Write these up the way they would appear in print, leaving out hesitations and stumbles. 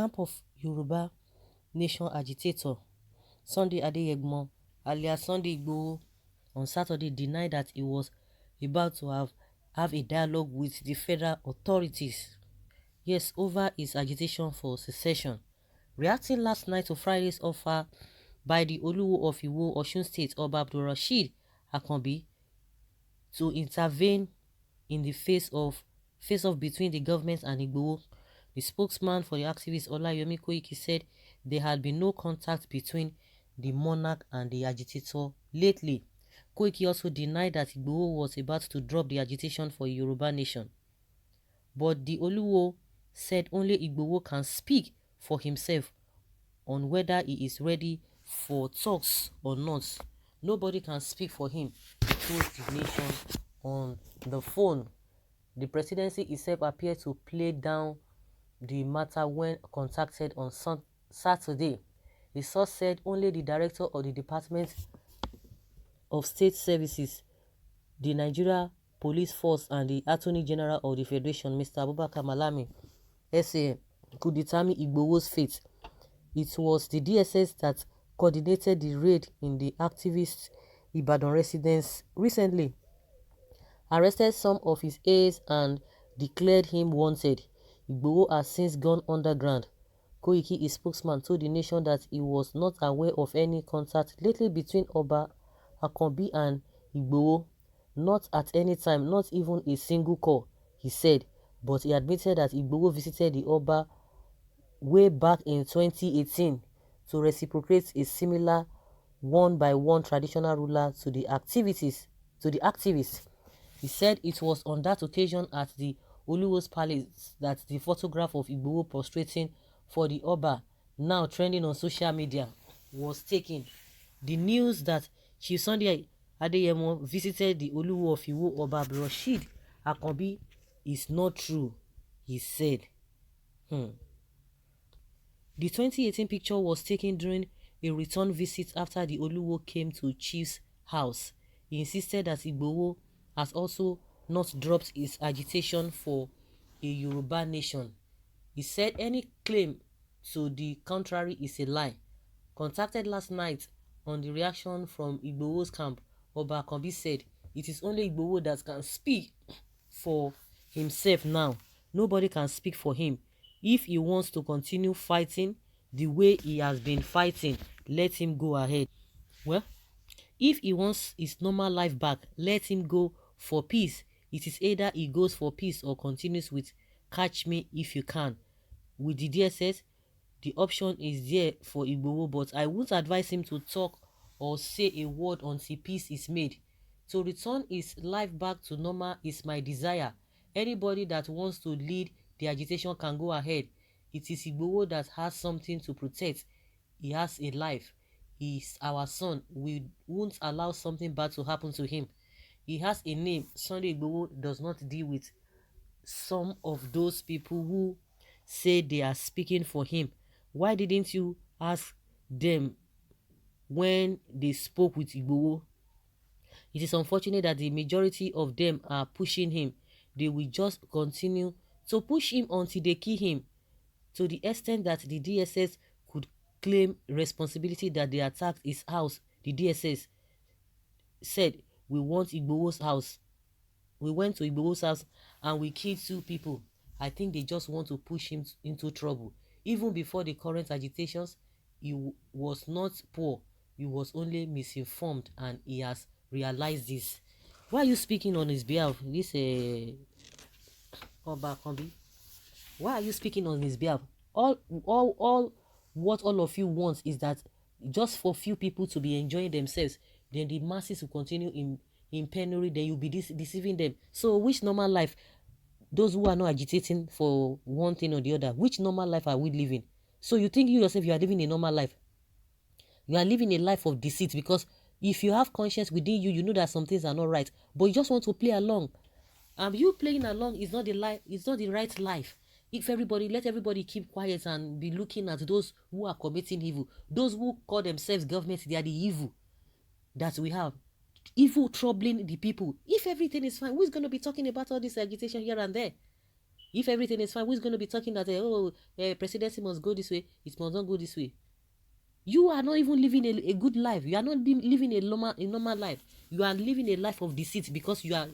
camp of Yoruba nation agitator Sunday Adeyemo, alias Sunday Igboho, on Saturday denied that he was about to have a dialogue with the federal authorities. Yes, over his agitation for secession. Reacting last night to Friday's offer by the Oluwo of Iwo, Osun State, Oba Abdulrasheed Akanbi, to intervene in the face-off between the government and Igboho, the spokesman for the activist Olayomi Koiki said there had been no contact between the monarch and the agitator lately. Koiki also denied that Igboho was about to drop the agitation for a Yoruba nation. But the Oluwo said only Igboho can speak for himself on whether he is ready for talks or not. Nobody can speak for him, he told the nation on the phone. The presidency itself appeared to play down the matter when contacted on Saturday. The source said only the director of the Department of State Services, the Nigeria Police Force, and the Attorney General of the Federation, Mr. Abubakar Malami, SA, could determine Igboho's fate. It was the DSS that coordinated the raid in the activist Ibadan residence recently, arrested some of his aides and declared him wanted. Igboho has since gone underground. Koiki, his spokesman, told the nation that he was not aware of any contact lately between Oba Akanbi and Igboho. Not at any time, not even a single call, he said, but he admitted that Igboho visited the Oba way back in 2018 to reciprocate a similar one-by-one traditional ruler to the activists. He said it was on that occasion at the Oluwo's palace that the photograph of Igboho prostrating for the Oba, now trending on social media, was taken. The news that Chief Sunday Adeyemo visited the Oluwo of Iwo, Oba Abdulrasheed Akanbi, is not true, he said. The 2018 picture was taken during a return visit after the Oluwo came to Chief's house. He insisted that Igboho has also not dropped his agitation for a Yoruba nation. He said any claim to the contrary is a lie. Contacted last night on the reaction from Igboho's camp, Oba Akanbi said it is only Igboho that can speak for himself now. Nobody can speak for him. If he wants to continue fighting the way he has been fighting, let him go ahead. Well, if he wants his normal life back, let him go for peace. It is either he goes for peace or continues with catch me if you can. With the DSS, the option is there for Igboho, but I won't advise him to talk or say a word until peace is made. To return his life back to normal is my desire. Anybody that wants to lead the agitation can go ahead. It is Igboho that has something to protect. He has a life. He is our son. We won't allow something bad to happen to him. He has a name. Sunday Igboho does not deal with some of those people who say they are speaking for him. Why didn't you ask them when they spoke with Igboho? It is unfortunate that the majority of them are pushing him. They will just continue to push him until they kill him, to the extent that the DSS could claim responsibility that they attacked his house. The DSS said, we want Igboho's house. We went to Igboho's house and we killed 2 people. I think they just want to push him into trouble. Even before the current agitations, he was not poor. He was only misinformed, and he has realized this. Why are you speaking on his behalf? This Oba Akanbi. Why are you speaking on his behalf? All what all of you want is that just for few people to be enjoying themselves, then the masses will continue in penury, then you'll be deceiving them. So which normal life, those who are not agitating for one thing or the other, which normal life are we living? So you think you yourself, you are living a normal life? You are living a life of deceit, because if you have conscience within you, you know that some things are not right, but you just want to play along. You playing along is not the life, it's not the right life. If let everybody keep quiet and be looking at those who are committing evil, those who call themselves government, they are the evil that we have. Evil troubling the people. If everything is fine, who's going to be talking about all this agitation here and there? If everything is fine, who's going to be talking that, oh, presidency must go this way, it must not go this way? You are not even living a good life. You are not living a normal life. You are living a life of deceit because you are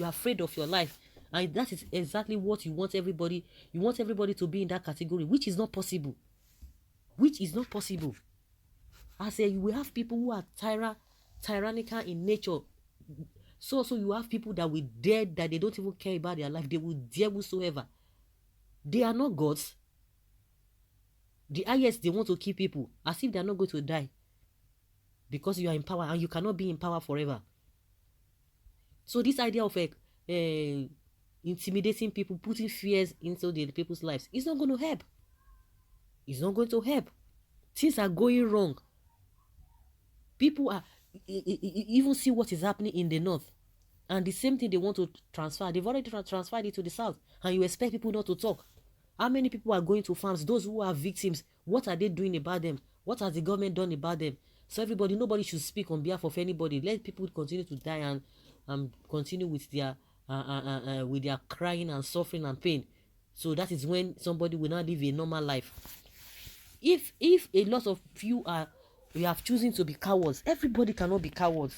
afraid of your life. And that is exactly what you want everybody. You want everybody to be in that category, which is not possible. Which is not possible. I say you will have people who are tyrannical in nature. So you have people that will dare, that they don't even care about their life. They will dare whosoever. They are not gods. The highest, they want to kill people as if they are not going to die because you are in power, and you cannot be in power forever. So this idea of intimidating people, putting fears into the people's lives, is not going to help. It's not going to help. Things are going wrong. People are even see what is happening in the north, and the same thing they want to transfer. They've already transferred it to the south, and you expect people not to talk. How many people are going to farms? Those who are victims, what are they doing about them? What has the government done about them? So nobody should speak on behalf of anybody. Let people continue to die and continue with their crying and suffering and pain. So that is when somebody will not live a normal life. If a lot of you have chosen to be cowards, everybody cannot be cowards.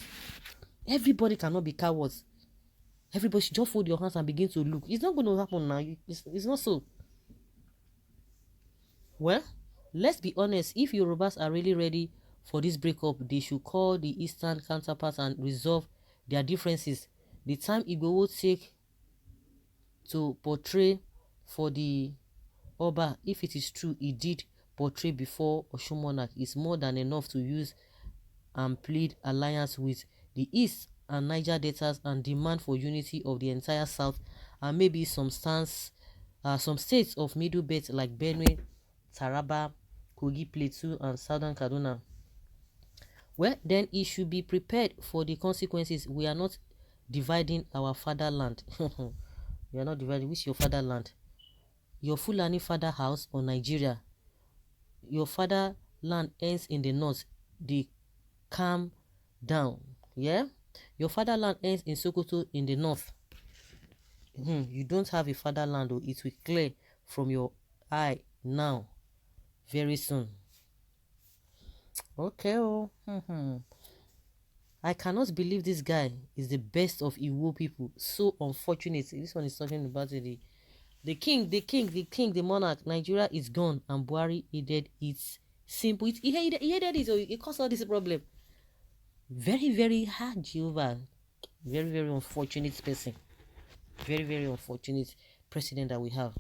Everybody cannot be cowards. Everybody should just fold your hands and begin to look. It's not going to happen now. It's not so. Well, let's be honest. If Yorubas are really ready for this breakup, they should call the Eastern counterparts and resolve their differences. The time Igboho take to portray for the Oba, if it is true he did portray before Osun Monarch, is more than enough to use and plead alliance with the East and Niger Deltas and demand for unity of the entire South, and maybe some states of Middle Belt like Benue, Taraba, Kogi Plateau, and Southern Kaduna. Well, then he should be prepared for the consequences. We are not dividing our fatherland. We are not dividing. Which your fatherland? Your Fulani father house or Nigeria? Your fatherland ends in the north. They calm down. Yeah? Your fatherland ends in Sokoto in the north. You don't have a fatherland, or it will clear from your eye now, very soon. Okay. I cannot believe this guy is the best of Igbo people. So unfortunate. This one is talking about the king, the monarch. Nigeria is gone and Buhari hated it. Simple. He hated it, so it caused all this problem. Very, very hard, Jehovah. Very, very unfortunate person. Very, very unfortunate president that we have.